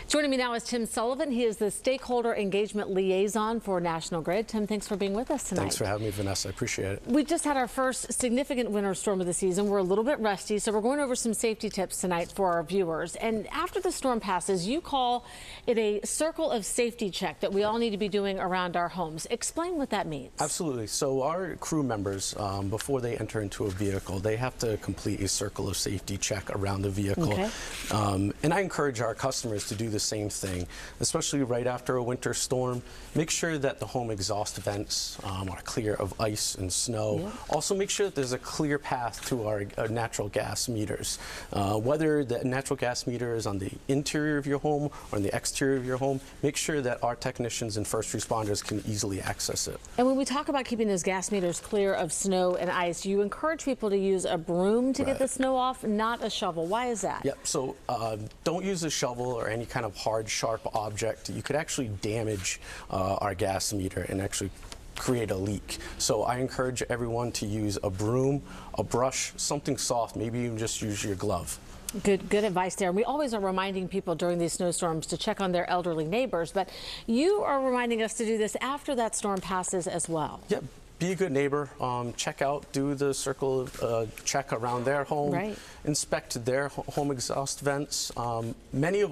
Joining me now is Tim Sullivan. He is the Stakeholder Engagement Liaison for National Grid. Tim, thanks for being with us tonight. Thanks for having me, Vanessa. I appreciate it. We just had our first significant winter storm of the season. We're a little bit rusty, so we're going over some safety tips tonight for our viewers. And after the storm passes, you call it a circle of safety check that we all need to be doing around our homes. Explain what that means. Absolutely. So our crew members, before they enter into a vehicle, they have to complete a circle of safety check around the vehicle. Okay. And I encourage our customers to do the same thing, especially right after a winter storm. Make sure that the home exhaust vents are clear of ice and snow. Yeah. Also make sure that there's a clear path to our natural gas meters. Whether the natural gas meter is on the interior of your home or on the exterior of your home, make sure that our technicians and first responders can easily access it. And when we talk about keeping those gas meters clear of snow and ice, you encourage people to use a broom to get the snow off, not a shovel. Why is that? Yep, so don't use a shovel or any kind of hard, sharp object. You could actually damage our gas meter and actually create a leak. So I encourage everyone to use a broom, a brush, something soft, maybe even just use your glove. Good advice there. And we always are reminding people during these snowstorms to check on their elderly neighbors, but you are reminding us to do this after that storm passes as well. Yep. Be a good neighbor. Check out, do the circle check around their home. Right. Inspect their home exhaust vents. Many of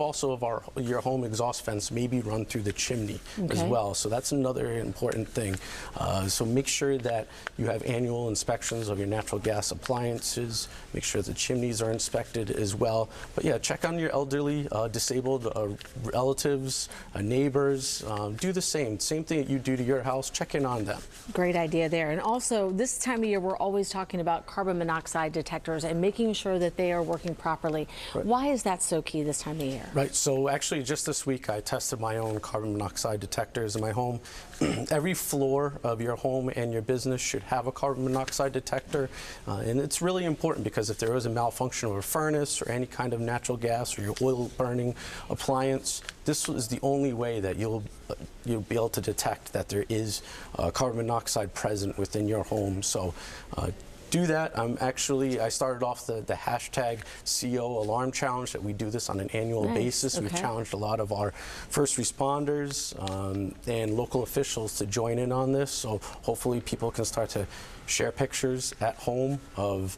your home exhaust vents may be run through the chimney as well. So that's another important thing. So make sure that you have annual inspections of your natural gas appliances. Make sure the chimneys are inspected as well. But yeah, check on your elderly, disabled relatives, neighbors. Do the same thing that you do to your house. Check in on them. Great idea there. And also, this time of year, we're always talking about carbon monoxide detectors and making sure that they are working properly. Right. Why is that so key this time of year? Right. So actually, just this week, I tested my own carbon monoxide detectors in my home. Every floor of your home and your business should have a carbon monoxide detector. And it's really important because if there is a malfunction of a furnace or any kind of natural gas or your oil burning appliance, this is the only way that you'll be able to detect that there is carbon monoxide present within your home. So do that. I started off the hashtag CO Alarm Challenge, that we do this on an annual basis. We've challenged a lot of our first responders and local officials to join in on this. So hopefully people can start to share pictures at home of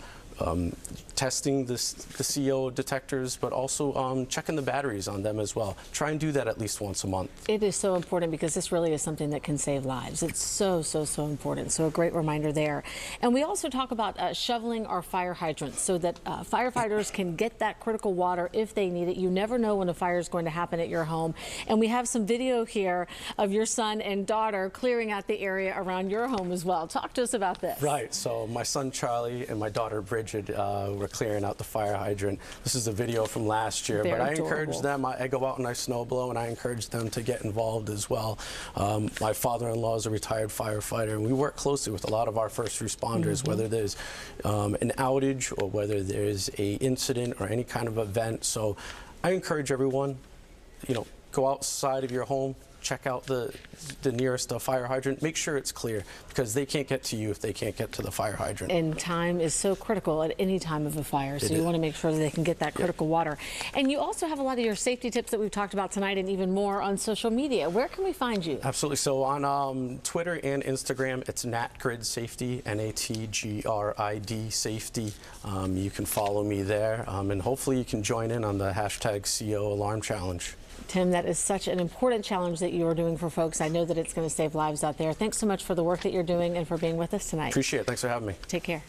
testing the CO detectors, but also checking the batteries on them as well. Try and do that at least once a month. It is so important because this really is something that can save lives. It's so important. So a great reminder there. And we also talk about shoveling our fire hydrants so that firefighters can get that critical water if they need it. You never know when a fire is going to happen at your home. And we have some video here of your son and daughter clearing out the area around your home as well. Talk to us about this. Right. So my son Charlie and my daughter Bridget were clearing out the fire hydrant. This is a video from last year, but I encourage them. I go out and I snow blow, and I encourage them to get involved as well. My father-in-law is a retired firefighter, and we work closely with a lot of our first responders, whether there's an outage or whether there's a incident or any kind of event. So I encourage everyone, go outside of your home, check out the nearest fire hydrant. Make sure it's clear because they can't get to you if they can't get to the fire hydrant. And time is so critical at any time of a fire, so you want to make sure that they can get that critical water. And you also have a lot of your safety tips that we've talked about tonight and even more on social media. Where can we find you? Absolutely. So on Twitter and Instagram, it's NatGrid Safety, NatGrid Safety. You can follow me there, and hopefully you can join in on the hashtag CO Alarm Challenge. Tim, that is such an important challenge that you are doing for folks. I know that it's going to save lives out there. Thanks so much for the work that you're doing and for being with us tonight. Appreciate it. Thanks for having me. Take care.